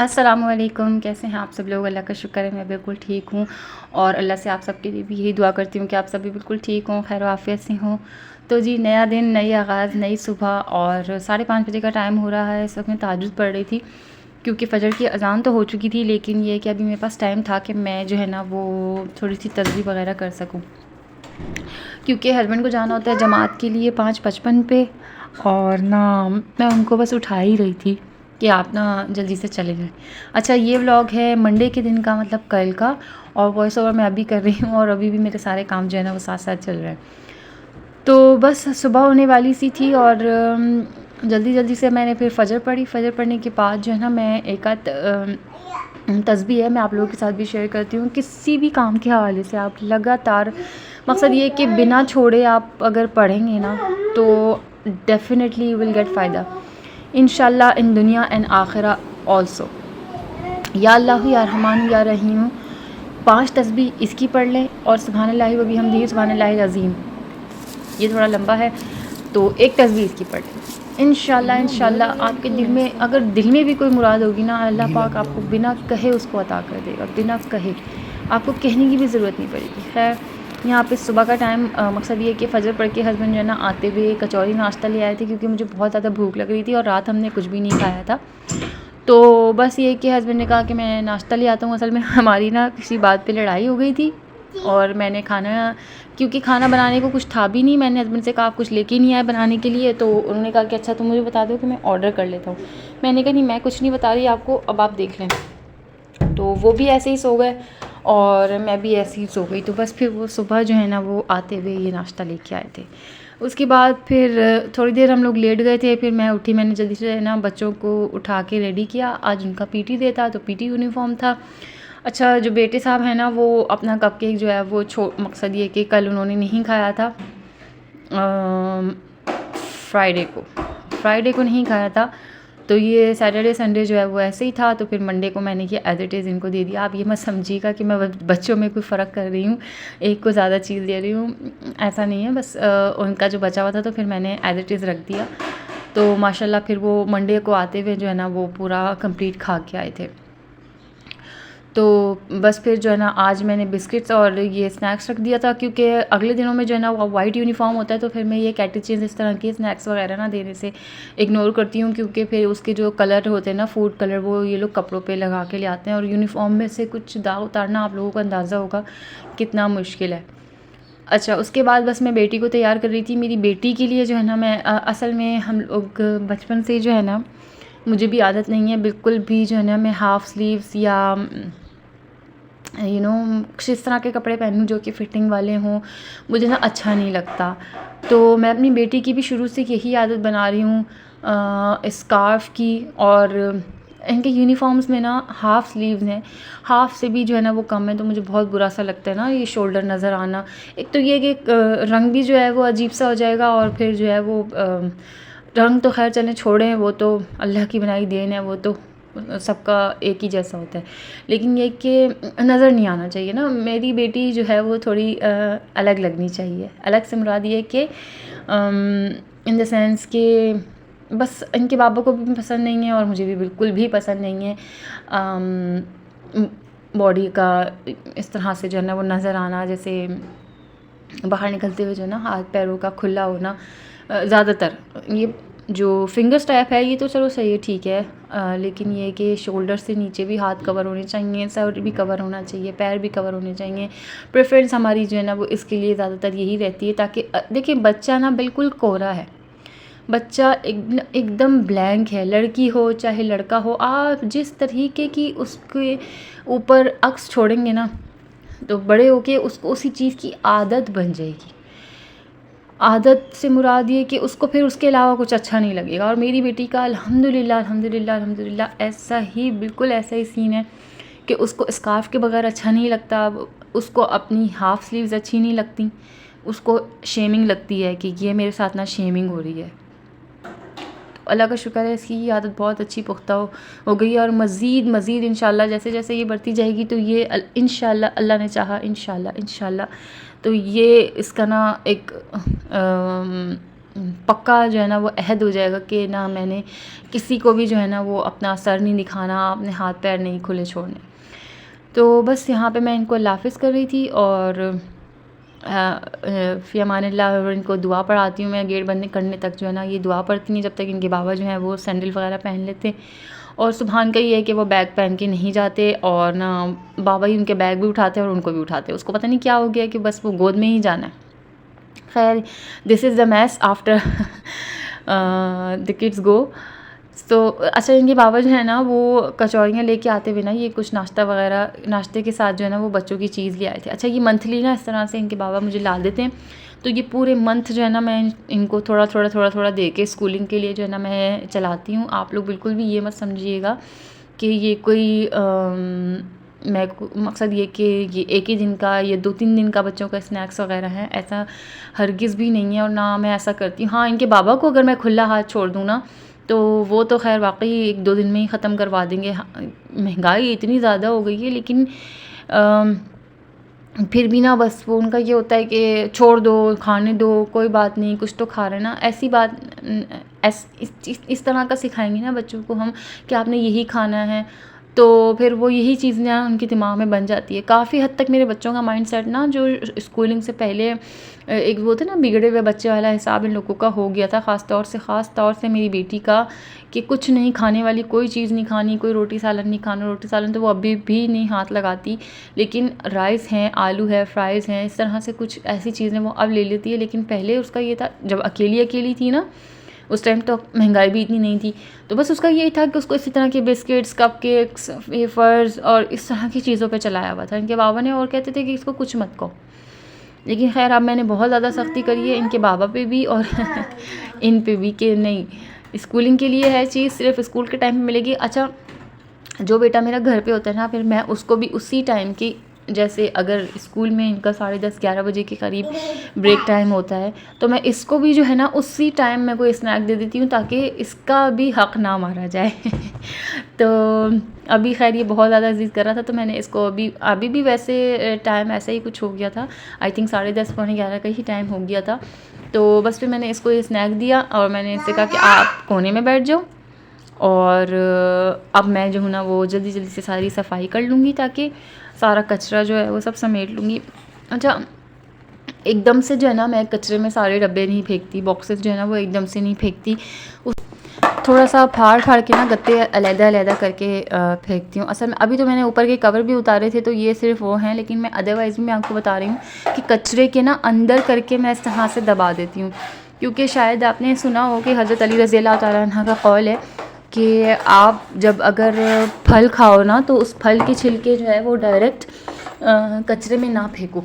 अस्सलामुअलैकुम, कैसे हैं आप सब लोग। अल्लाह का शुक्र है मैं बिल्कुल ठीक हूँ और अल्लाह से आप सबके लिए भी यही दुआ करती हूँ कि आप सब भी बिल्कुल ठीक हों, खैर आफ़ियत से हों। तो जी, नया दिन, नई आगाज़, नई सुबह और 5:30 बजे का टाइम हो रहा है। इस वक्त मैं तहज्जुद पढ़ रही थी क्योंकि फ़जर की अज़ान तो हो चुकी थी, लेकिन ये कि अभी मेरे पास टाइम था कि मैं जो है ना वो थोड़ी सी तस्बीह वगैरह कर सकूँ, क्योंकि हस्बैंड को जाना होता है जमात के लिए 5:55 पे। और ना मैं उनको बस उठा ही रही थी कि आप ना जल्दी से चले जाएं। अच्छा, ये व्लॉग है मंडे के दिन का, मतलब कल का, और वॉइस ओवर मैं अभी कर रही हूँ और अभी भी मेरे सारे काम जो है ना वो साथ साथ चल रहे हैं। तो बस सुबह होने वाली सी थी और जल्दी जल्दी से मैंने फिर फ़जर पढ़ी। फ़जर पढ़ने के बाद जो है ना मैं एक आध तस्बीह है मैं आप लोगों के साथ भी शेयर करती हूँ। किसी भी काम के हवाले से आप लगातार, मकसद ये है कि बिना छोड़े आप अगर पढ़ेंगे ना तो डेफ़िनेटली यू विल गेट फ़ायदा इंशाल्लाह इन दुनिया एंड आखिरा ऑल्सो। या अल्लाह या रहमान या रहीम, 5 तस्बीह इसकी पढ़ लें और सुबहानल्लाहि व बिहम्दिही सुबहानल्लाहिल अज़ीम, ये थोड़ा लंबा है तो एक तस्बीह इसकी पढ़ लें। इंशाल्लाह आपके दिल में, अगर दिल में भी कोई मुराद होगी ना, अल्लाह पाक आपको बिना कहे उसको अता कर देगा, बिना कहे, आपको कहने की भी ज़रूरत नहीं पड़ेगी। खैर, यहाँ पे सुबह का टाइम, मकसद ये कि फ़जर पढ़ के हस्बैंड जो है ना आते हुए कचौरी नाश्ता ले आए थे, क्योंकि मुझे बहुत ज़्यादा भूख लग रही थी और रात हमने कुछ भी नहीं खाया था। तो बस ये कि हस्बैंड ने कहा कि मैं नाश्ता ले आता हूँ। असल में हमारी ना किसी बात पे लड़ाई हो गई थी और मैंने खाना, क्योंकि खाना बनाने को कुछ था भी नहीं, मैंने हस्बैंड से कहा आप कुछ लेके नहीं आए बनाने के लिए। तो उन्होंने कहा कि अच्छा तुम मुझे बता दो कि मैं ऑर्डर कर लेता हूँ। मैंने कहा नहीं, मैं कुछ नहीं बता रही आपको, अब आप देख लें। तो वो भी ऐसे ही सो गए और मैं भी ऐसे ही सो गई। तो बस फिर वो सुबह जो है ना वो आते हुए ये नाश्ता लेके आए थे। उसके बाद फिर थोड़ी देर हम लोग लेट गए थे, फिर मैं उठी, मैंने जल्दी से ना बच्चों को उठा के रेडी किया। आज उनका पीटी डे था तो पीटी यूनिफॉर्म था। अच्छा, जो बेटे साहब हैं ना वो अपना कपकेक जो है वो मकसद ये कि कल उन्होंने नहीं खाया था, फ्राइडे को नहीं खाया था, तो ये सैटरडे संडे जो है वो ऐसे ही था। तो फिर मंडे को मैंने किया एज इट इज़ इनको दे दिया। आप ये मत समझिएगा कि मैं बच्चों में कोई फ़र्क कर रही हूँ, एक को ज़्यादा चीज़ दे रही हूँ, ऐसा नहीं है। बस उनका जो बचा हुआ था तो फिर मैंने एज इट इज़ रख दिया। तो माशाल्लाह फिर वो मंडे को आते हुए जो है ना वो पूरा कंप्लीट खा के आए थे। तो बस फिर जो है ना आज मैंने बिस्किट्स और ये स्नैक्स रख दिया था, क्योंकि अगले दिनों में जो है ना वो वाइट यूनिफॉर्म होता है, तो फिर मैं ये कैटी चेंज इस तरह के स्नैक्स वगैरह ना देने से इग्नोर करती हूँ, क्योंकि फिर उसके जो कलर होते हैं ना, फूड कलर, वो ये लोग कपड़ों पे लगा के ले आते हैं और यूनिफॉर्म में से कुछ दाग उतारना आप लोगों को अंदाज़ा होगा कितना मुश्किल है। अच्छा, उसके बाद बस मैं बेटी को तैयार कर रही थी। मेरी बेटी के लिए जो है ना मैं असल में हम लोग बचपन से जो है ना, मुझे भी आदत नहीं है बिल्कुल भी जो है ना मैं हाफ़ स्लीव्स या किस तरह के कपड़े पहनूँ जो कि फ़िटिंग वाले हों, मुझे ना अच्छा नहीं लगता। तो मैं अपनी बेटी की भी शुरू से यही आदत बना रही हूँ स्कार्फ़ की। और इनके यूनिफ़ॉर्म्स में ना हाफ़ स्लीव्स हैं, हाफ़ से भी जो है ना वो कम है, तो मुझे बहुत बुरा सा लगता है ना ये शोल्डर नज़र आना। एक तो ये कि रंग भी जो है वो अजीब सा हो जाएगा, और फिर जो है वो रंग तो खैर चलें छोड़ें, वो तो अल्लाह की बनाई देन है, वो तो सबका एक ही जैसा होता है। लेकिन ये कि नज़र नहीं आना चाहिए ना, मेरी बेटी जो है वो थोड़ी अलग लगनी चाहिए। अलग से मुराद ये कि इन द सेंस कि बस इनके बाबा को भी पसंद नहीं है और मुझे भी बिल्कुल भी पसंद नहीं है बॉडी का इस तरह से जो है ना वो नज़र आना, जैसे बाहर निकलते हुए जो है ना हाथ पैरों का खुला होना। ज़्यादातर ये जो फिंगर्स टाइप है ये तो चलो सही है, ठीक है, लेकिन ये कि शोल्डर से नीचे भी हाथ कवर होने चाहिए, सर भी कवर होना चाहिए, पैर भी कवर होने चाहिए। प्रेफरेंस हमारी जो है ना वो इसके लिए ज़्यादातर यही रहती है, ताकि देखिए बच्चा ना बिल्कुल कोरा है, बच्चा एकदम ब्लैंक है, लड़की हो चाहे लड़का हो, आप जिस तरीके की उसके ऊपर अक्स छोड़ेंगे ना तो बड़े होके उसको उसी चीज़ की आदत बन जाएगी। आदत से मुराद ये कि उसको फिर उसके अलावा कुछ अच्छा नहीं लगेगा। और मेरी बेटी का अल्हम्दुलिल्लाह ऐसा ही, बिल्कुल ऐसा ही सीन है कि उसको स्कार्फ़ के बगैर अच्छा नहीं लगता, उसको अपनी हाफ़ स्लीव्स अच्छी नहीं लगती, उसको शेमिंग लगती है कि ये मेरे साथ ना शेमिंग हो रही है। तो अल्लाह का शुक्र है, इसकी आदत बहुत अच्छी पुख्ता हो गई है और मज़ीद इंशाल्लाह जैसे जैसे ये बढ़ती जाएगी तो ये इंशाल्लाह, अल्लाह ने चाहा इंशाल्लाह तो ये इसका ना एक पक्का जो है ना वो अहद हो जाएगा कि ना मैंने किसी को भी जो है ना वो अपना सर नहीं दिखाना, अपने हाथ पैर नहीं खुले छोड़ने। तो बस यहाँ पे मैं इनको अल्लाह हाफ़िज़ कर रही थी और फ़ी अमानिल्लाह, और इनको दुआ पढ़ाती हूँ मैं गेट बंद करने तक जो है ना ये दुआ पढ़ती हैं, जब तक इनके बाबा जो हैं वो सैंडल वगैरह पहन लेते हैं। और सुबहान का ये है कि वो बैग पहन के नहीं जाते और ना बाबा ही उनके बैग भी उठाते हैं और उनको भी उठाते हैं। उसको पता नहीं क्या हो गया कि बस वो गोद में ही जाना है। खैर, this is the mess after the kids go. तो अच्छा, इनके बाबा जो है ना वो कचौरियाँ लेके आते हुए ना ये कुछ नाश्ता वगैरह, नाश्ते के साथ जो है ना वो बच्चों की चीज़ ले आए थे। अच्छा, ये मंथली ना इस तरह से इनके बाबा मुझे ला देते हैं, तो ये पूरे मंथ जो है ना मैं इनको थोड़ा दे के स्कूलिंग के लिए जो है ना मैं चलाती हूँ। आप लोग बिल्कुल भी ये मत समझिएगा कि ये कोई मैं मकसद ये कि ये एक ही दिन का, ये 2-3 दिन का बच्चों का स्नैक्स वगैरह है, ऐसा हरगिज़ भी नहीं है और ना मैं ऐसा करती हूँ। हाँ, इनके बाबा को अगर मैं खुला हाथ छोड़ दूँ ना तो वो तो ख़ैर वाक़ई 1-2 दिन में ही ख़त्म करवा देंगे। महंगाई इतनी ज़्यादा हो गई है, लेकिन फिर भी ना बस वो उनका ये होता है कि छोड़ दो, खाने दो, कोई बात नहीं, कुछ तो खा रहे हैं ना। ऐसी बात इस तरह का सिखाएंगे ना बच्चों को हम कि आपने यही खाना है, तो फिर वो यही चीज़ ना उनके दिमाग में बन जाती है। काफ़ी हद तक मेरे बच्चों का माइंडसेट ना जो स्कूलिंग से पहले एक वो थे ना बिगड़े हुए बच्चे वाला हिसाब इन लोगों का हो गया था, ख़ास तौर से मेरी बेटी का, कि कुछ नहीं खाने वाली, कोई चीज़ नहीं खानी, कोई रोटी सालन नहीं खाना। रोटी सालन तो वो अभी भी नहीं हाथ लगाती, लेकिन राइस हैं, आलू है, फ्राइज़ हैं, इस तरह से कुछ ऐसी चीज़ें वो अब ले लेती है। लेकिन पहले उसका ये था, जब अकेली थी ना, उस टाइम तो महंगाई भी इतनी नहीं थी, तो बस उसका यही था कि उसको इसी तरह के बिस्किट्स, कपकेक्स, वेफर्स और इस तरह की चीज़ों पे चलाया हुआ था इनके बाबा ने, और कहते थे कि इसको कुछ मत कहो। लेकिन खैर अब मैंने बहुत ज़्यादा सख्ती करी है इनके बाबा पे भी और इन पे भी कि नहीं, स्कूलिंग के लिए है चीज़, सिर्फ स्कूल के टाइम में मिलेगी। अच्छा, जो बेटा मेरा घर पे होता है ना, फिर मैं उसको भी उसी टाइम की, जैसे अगर स्कूल में इनका 10:30-11 बजे के करीब ब्रेक टाइम होता है, तो मैं इसको भी जो है ना उसी टाइम मैं कोई स्नैक दे देती हूँ ताकि इसका भी हक़ ना मारा जाए। तो अभी खैर ये बहुत ज़्यादा ज़िद कर रहा था, तो मैंने इसको अभी भी वैसे टाइम ऐसा ही कुछ हो गया था, आई थिंक 10:30 पौने 11 का ही टाइम हो गया था। तो बस फिर मैंने इसको ये स्नैक दिया और मैंने इससे कहा कि आप कोने में बैठ जाओ, और अब मैं जो हूँ ना वो जल्दी से सारी सफाई कर लूँगी, ताकि सारा कचरा जो है वो सब समेट लूँगी। अच्छा, एकदम से जो है ना मैं कचरे में सारे डब्बे नहीं फेंकती, बॉक्सेस जो है ना वो एकदम से नहीं फेंकती, थोड़ा सा फाड़ के ना गत्ते अलग करके फेंकती हूँ। असल में अभी तो मैंने ऊपर के कवर भी उतारे थे, तो ये सिर्फ वो हैं, लेकिन मैं अदरवाइज़ भी मैं आपको बता रही हूँ कि कचरे के ना अंदर करके मैं इस तरह से दबा देती हूँ, क्योंकि शायद आपने सुना हो कि हज़रत अली रज़ी अल्लाह तआला अन्हा का कौल है कि आप जब अगर फल खाओ ना, तो उस फल के छिलके जो है वो डायरेक्ट कचरे में ना फेंको,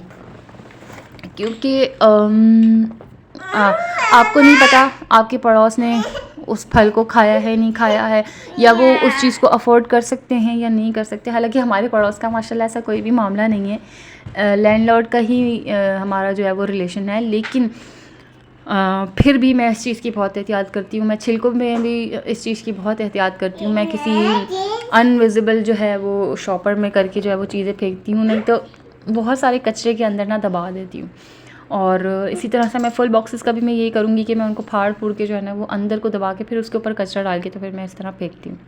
क्योंकि आपको नहीं पता आपके पड़ोस ने उस फल को खाया है, नहीं खाया है, या वो उस चीज़ को अफोर्ड कर सकते हैं या नहीं कर सकते। हालांकि हमारे पड़ोस का माशाल्लाह ऐसा कोई भी मामला नहीं है, लैंडलॉर्ड का ही हमारा जो है वो रिलेशन है, लेकिन फिर भी मैं इस चीज़ की बहुत एहतियात करती हूँ। मैं छिलकों में भी इस चीज़ की बहुत एहतियात करती हूँ। मैं किसी अनविजिबल जो है वो शॉपर में करके जो है वो चीज़ें फेंकती हूँ, नहीं तो बहुत सारे कचरे के अंदर ना दबा देती हूँ। और इसी तरह से मैं फुल बॉक्सेस का भी मैं यही करूँगी कि मैं उनको फाड़ फूड़ के जो है ना वो अंदर को दबा के फिर उसके ऊपर कचरा डाल के तो फिर मैं इस तरह फेंकती हूँ।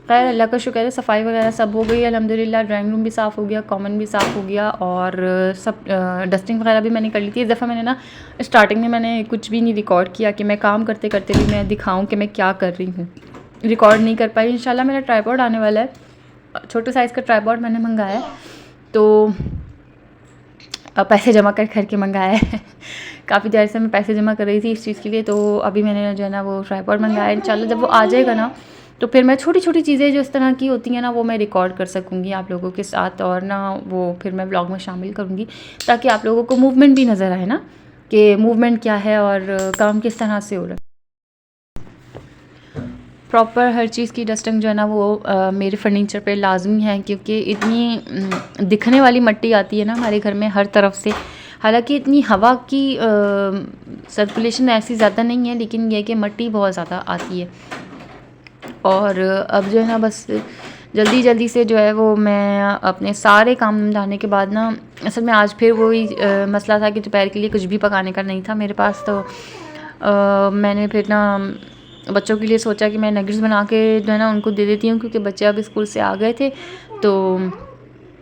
खैर, अल्लाह का शुक्र है, सफाई वगैरह सब हो गई है अल्हम्दुलिल्लाह। ड्राइंग रूम भी साफ़ हो गया, कॉमन भी साफ़ हो गया, और सब डस्टिंग वगैरह भी मैंने कर ली थी। इस दफ़ा मैंने ना स्टार्टिंग में मैंने कुछ भी नहीं रिकॉर्ड किया कि मैं काम करते करते भी मैं दिखाऊं कि मैं क्या कर रही हूँ, रिकॉर्ड नहीं कर पाई। इंशाल्लाह मेरा ट्राइपॉड आने वाला है, छोटे साइज़ का ट्राइपॉड मैंने मंगाया है, तो पैसे जमा कर मंगाया है। काफ़ी देर से मैं पैसे जमा कर रही थी इस चीज़ के लिए, तो अभी मैंने जो है ना वो ट्राइपॉड मंगाया है। इंशाल्लाह जब वो आ जाएगा ना, तो फिर मैं छोटी छोटी चीज़ें जो इस तरह की होती हैं ना वो मैं रिकॉर्ड कर सकूँगी आप लोगों के साथ, और ना वो फिर मैं ब्लॉग में शामिल करूँगी, ताकि आप लोगों को मूवमेंट भी नज़र आए ना कि मूवमेंट क्या है और काम किस तरह से हो रहा है। प्रॉपर हर चीज़ की डस्टिंग जो है ना वो मेरे फर्नीचर पे लाजमी है, क्योंकि इतनी दिखने वाली मिट्टी आती है ना हमारे घर में हर तरफ से। हालांकि इतनी हवा की सर्कुलेशन ऐसी ज़्यादा नहीं है, लेकिन यह कि मिट्टी बहुत ज़्यादा आती है। और अब जो है ना बस जल्दी जल्दी से जो है वो मैं अपने सारे काम निपटाने के बाद ना, असल में आज फिर वही मसला था कि दोपहर के लिए कुछ भी पकाने का नहीं था मेरे पास। तो मैंने फिर ना बच्चों के लिए सोचा कि मैं नगेट्स बना के जो है ना उनको दे देती हूँ, क्योंकि बच्चे अब स्कूल से आ गए थे। तो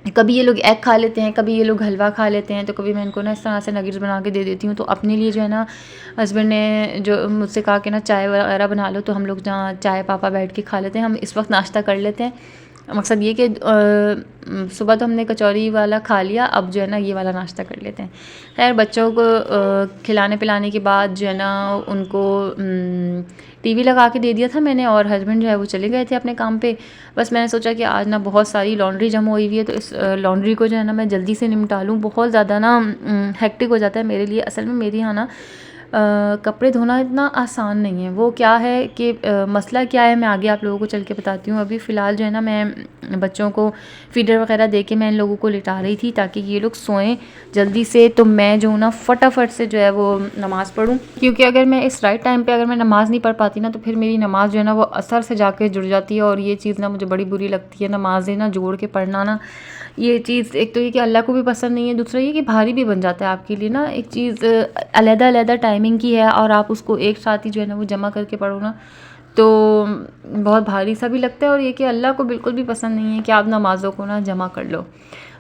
कभी ये लोग एग खा लेते हैं, कभी ये लोग हलवा खा लेते हैं, तो कभी मैं इनको ना इस तरह से नगेट्स बना के दे देती हूँ। तो अपने लिए जो है ना हस्बैंड ने जो मुझसे कहा कि ना चाय वगैरह बना लो, तो हम लोग जहाँ चाय पापा बैठ के खा लेते हैं, हम इस वक्त नाश्ता कर लेते हैं। मकसद ये कि सुबह तो हमने कचौरी वाला खा लिया, अब जो है ना ये वाला नाश्ता कर लेते हैं। खैर बच्चों को खिलाने पिलाने के बाद जो है ना उनको टीवी लगा के दे दिया था मैंने, और हस्बैंड जो है वो चले गए थे अपने काम पे। बस मैंने सोचा कि आज ना बहुत सारी लॉन्ड्री जमा हुई है, तो इस लॉन्ड्री को जो है ना मैं जल्दी से निपटा लूँ। बहुत ज़्यादा ना हेक्टिक हो जाता है मेरे लिए। असल में मेरे यहाँ ना कपड़े धोना इतना आसान नहीं है। वो क्या है कि मसला क्या है मैं आगे आप लोगों को चल के बताती हूँ। अभी फ़िलहाल जो है ना मैं बच्चों को फ़ीडर वगैरह दे के मैं इन लोगों को लिटा रही थी ताकि ये लोग सोएं जल्दी से, तो मैं जो हूँ ना फटाफट से जो है वो नमाज़ पढ़ूँ। क्योंकि अगर मैं इस राइट टाइम पे अगर मैं नमाज़ नहीं पढ़ पाती ना, तो फिर मेरी नमाज़ जो है ना वो असर से जाके जुड़ जाती है, और ये चीज़ ना मुझे बड़ी बुरी लगती है। नमाज़ें ना जोड़ के पढ़ना ना, ये चीज़ एक तो ये कि अल्लाह को भी पसंद नहीं है, दूसरा ये कि भारी भी बन जाता है आपके लिए ना। एक चीज़ अलग-अलग टाइमिंग की है और आप उसको एक साथ ही जो है ना वो जमा करके पढ़ो ना, तो बहुत भारी सा भी लगता है, और ये कि अल्लाह को बिल्कुल भी पसंद नहीं है कि आप नमाज़ों को ना जमा कर लो।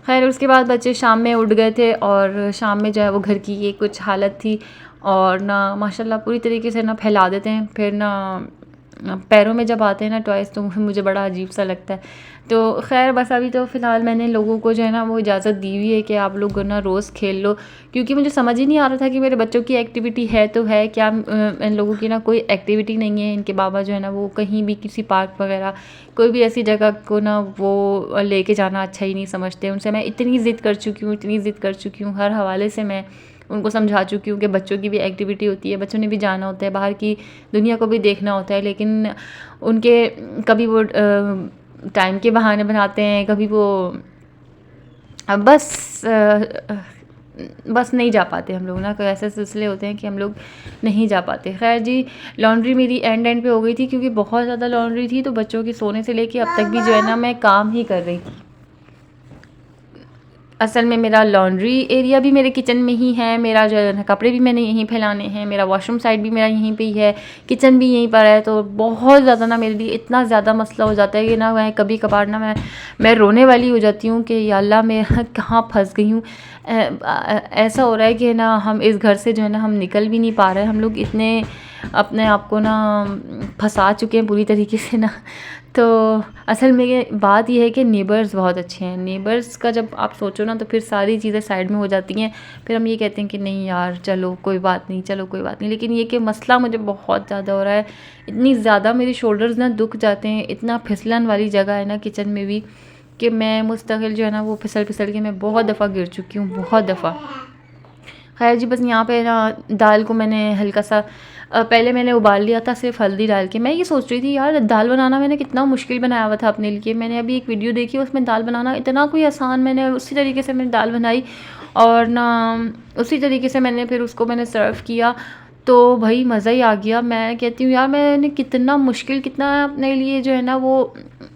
खैर उसके बाद बच्चे शाम में उठ गए थे, और शाम में जो है वो घर की ये कुछ हालत थी, और ना माशाल्लाह पूरी तरीके से ना फैला देते हैं। फिर ना पैरों में जब आते हैं ना टॉयज़, तो मुझे बड़ा अजीब सा लगता है। तो खैर बस अभी तो फ़िलहाल मैंने लोगों को जो है ना वो इजाज़त दी हुई है कि आप लोग ना रोज़ खेल लो, क्योंकि मुझे समझ ही नहीं आ रहा था कि मेरे बच्चों की एक्टिविटी है तो है क्या, इन लोगों की ना कोई एक्टिविटी नहीं है। इनके बाबा जो है ना वो कहीं भी किसी पार्क वगैरह कोई भी ऐसी जगह को ना वो लेके जाना अच्छा ही नहीं समझते। उनसे मैं इतनी ज़िद कर चुकी हूँ, हर हवाले से मैं उनको समझा चुकी हूँ कि बच्चों की भी एक्टिविटी होती है, बच्चों ने भी जाना होता है, बाहर की दुनिया को भी देखना होता है। लेकिन उनके कभी वो टाइम के बहाने बनाते हैं, कभी वो बस नहीं जा पाते हम लोग ना, कोई ऐसे सिलसिले होते हैं कि हम लोग नहीं जा पाते। खैर जी, लॉन्ड्री मेरी एंड पे हो गई थी, क्योंकि बहुत ज़्यादा लॉन्ड्री थी, तो बच्चों के सोने से लेके अब तक भी जो है ना मैं काम ही कर रही थी। असल में मेरा लॉन्ड्री एरिया भी मेरे किचन में ही है, मेरा जो है कपड़े भी मैंने यहीं फैलाने हैं, मेरा वॉशरूम साइड भी मेरा यहीं पे ही है, किचन भी यहीं पर है। तो बहुत ज़्यादा ना मेरे लिए इतना ज़्यादा मसला हो जाता है कि ना मैं कभी कभार ना मैं रोने वाली हो जाती हूँ कि या अल्लाह मैं कहाँ फंस गई हूँ। ऐसा हो रहा है कि ना हम इस घर से जो है ना हम निकल भी नहीं पा रहे हैं। हम लोग इतने अपने आप को ना फंसा चुके हैं पूरी तरीके से ना। तो असल में ये बात ये है कि नेबर्स बहुत अच्छे हैं। नेबर्स का जब आप सोचो ना, तो फिर सारी चीज़ें साइड में हो जाती हैं। फिर हम ये कहते हैं कि नहीं यार चलो कोई बात नहीं। लेकिन ये कि मसला मुझे बहुत ज़्यादा हो रहा है, इतनी ज़्यादा मेरे शोल्डर्स ना दुख जाते हैं, इतना फिसलन वाली जगह है ना किचन में भी कि मैं मुस्तकिल जो है ना वो फिसल के मैं बहुत दफ़ा गिर चुकी हूँ, बहुत दफ़ा। खैर जी, बस यहाँ पे ना दाल को मैंने हल्का सा पहले मैंने उबाल लिया था सिर्फ हल्दी डाल के। मैं ये सोच रही थी यार दाल बनाना मैंने कितना मुश्किल बनाया हुआ था अपने लिए। मैंने अभी एक वीडियो देखी, उसमें दाल बनाना इतना कोई आसान, मैंने उसी तरीके से मैंने दाल बनाई, और ना उसी तरीके से मैंने फिर उसको मैंने सर्व किया, तो भाई मज़ा ही आ गया। मैं कहती हूँ यार मैंने कितना अपने लिए जो है ना वो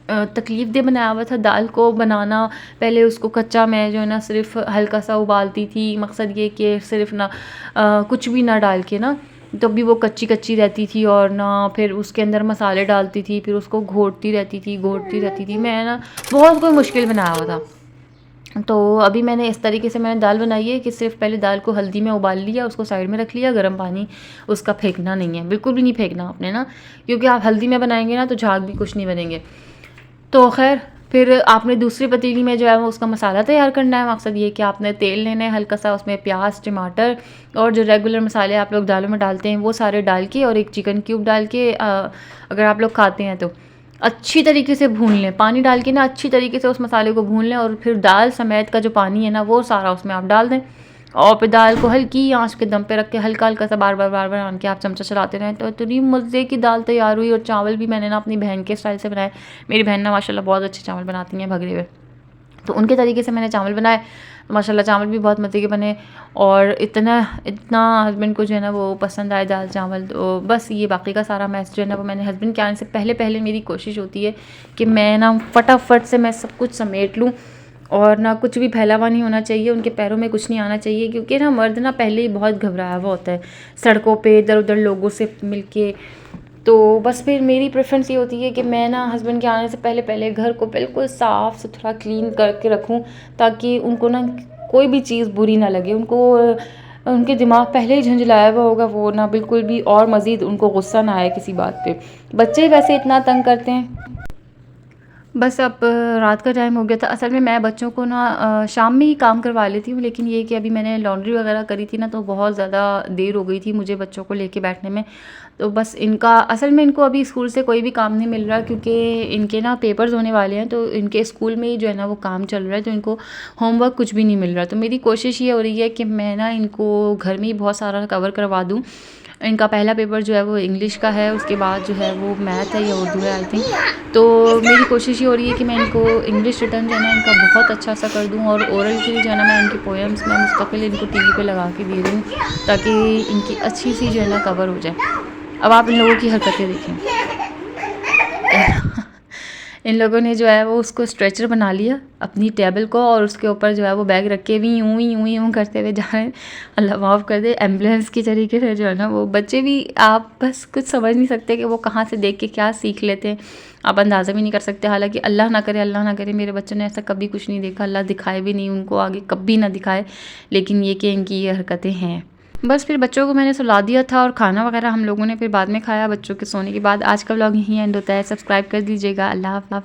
तकलीफ़ दे बनाया हुआ था दाल को बनाना। पहले उसको कच्चा मैं जो है ना सिर्फ हल्का सा उबालती थी, मकसद ये कि सिर्फ ना कुछ भी ना डाल के ना, तब भी वो कच्ची रहती थी, और ना फिर उसके अंदर मसाले डालती थी, फिर उसको घोटती रहती थी। मैं ना बहुत कोई मुश्किल बनाया हुआ था। तो अभी मैंने इस तरीके से मैंने दाल बनाई है कि सिर्फ पहले दाल को हल्दी में उबाल लिया, उसको साइड में रख लिया, गर्म पानी उसका फेंकना नहीं है, बिल्कुल भी नहीं फेंकना आपने ना, क्योंकि आप हल्दी में बनाएंगे ना तो झाग भी कुछ नहीं बनेंगे। तो खैर फिर आपने दूसरी पतीली में जो है वो उसका मसाला तैयार करना है। मकसद ये कि आपने तेल लेना है हल्का सा, उसमें प्याज, टमाटर और जो रेगुलर मसाले आप लोग दालों में डालते हैं वो सारे डाल के, और एक चिकन क्यूब डाल के अगर आप लोग खाते हैं तो अच्छी तरीके से भून लें। पानी डाल के ना अच्छी तरीके से उस मसाले को भून लें, और फिर दाल समेत का जो पानी है ना वो सारा उसमें आप डाल दें, और फिर दाल को हल्की आंच के दम पे रख के हल्का हल्का सा बार बार आन के आप चमचा चलाते रहें, तो इतनी मज़े की दाल तैयार हुई। और चावल भी मैंने ना अपनी बहन के स्टाइल से बनाए। मेरी बहन ना माशाल्लाह बहुत अच्छे चावल बनाती हैं भगरे हुए, तो उनके तरीके से मैंने चावल बनाए। तो माशाल्लाह चावल भी बहुत मज़े के बने और इतना इतना हस्बैंड को जो है ना वो पसंद आए दाल चावल। तो बस ये बाकी का सारा मैस जो है ना वो मैंने हस्बैंड के आने से पहले पहले मेरी कोशिश होती है कि मैं ना फटाफट से मैं सब कुछ समेट लूँ और ना कुछ भी फैला हुआ नहीं होना चाहिए, उनके पैरों में कुछ नहीं आना चाहिए, क्योंकि ना मर्द ना पहले ही बहुत घबराया हुआ होता है सड़कों पे इधर उधर लोगों से मिलके। तो बस फिर मेरी प्रेफरेंस ये होती है कि मैं ना हस्बैंड के आने से पहले पहले घर को बिल्कुल साफ़ सुथरा क्लीन करके रखूं, ताकि उनको ना कोई भी चीज़ बुरी ना लगे। उनको उनके दिमाग पहले ही झंझलाया हुआ होगा, वो ना बिल्कुल भी और मज़ीद उनको गुस्सा ना आए किसी बात पे। बच्चे वैसे इतना तंग करते हैं। बस अब रात का टाइम हो गया था। असल में मैं बच्चों को ना शाम में ही काम करवा लेती हूँ, लेकिन ये कि अभी मैंने लॉन्ड्री वगैरह करी थी ना तो बहुत ज़्यादा देर हो गई थी मुझे बच्चों को लेके बैठने में। तो बस इनका असल में इनको अभी स्कूल से कोई भी काम नहीं मिल रहा, क्योंकि इनके ना पेपर्स होने वाले हैं, तो इनके स्कूल में ही जो है ना वो काम चल रहा है, तो इनको होमवर्क कुछ भी नहीं मिल रहा। तो मेरी कोशिश ये हो रही है कि मैं ना इनको घर में ही बहुत सारा कवर करवा दूँ। इनका पहला पेपर जो है वो इंग्लिश का है, उसके बाद जो है वो मैथ है या उर्दू है आई थिंक। तो मेरी कोशिश ये हो रही है कि मैं इनको इंग्लिश रिटर्न जो है ना इनका बहुत अच्छा सा कर दूँ, और ओरल के लिए जो है ना मैं इनकी पोएम्स मैं मुस्तकिल इनको टीवी पे लगा के दे रही हूँ, ताकि इनकी अच्छी सी जो है ना कवर हो जाए। अब आप इन लोगों की हरकतें देखें। इन लोगों ने जो है वो उसको स्ट्रेचर बना लिया अपनी टेबल को, और उसके ऊपर जो है वो बैग रख के भी यूं करते हुए जा रहे हैं। अल्लाह माफ़ कर दे, एम्बुलेंस की तरीके से जो है ना वो बच्चे भी आप बस कुछ समझ नहीं सकते कि वो कहाँ से देख के क्या सीख लेते हैं, आप अंदाज़ा भी नहीं कर सकते। हालांकि अल्लाह ना करे मेरे बच्चों ने ऐसा कभी कुछ नहीं देखा, अल्लाह दिखाए भी नहीं उनको आगे, कभी ना दिखाए, लेकिन ये कि इनकी ये हरकतें हैं। बस फिर बच्चों को मैंने सुला दिया था और खाना वगैरह हम लोगों ने फिर बाद में खाया बच्चों के सोने के बाद। आज का व्लॉग यहीं एंड होता है। सब्सक्राइब कर दीजिएगा। अल्लाह हाफ़िज़।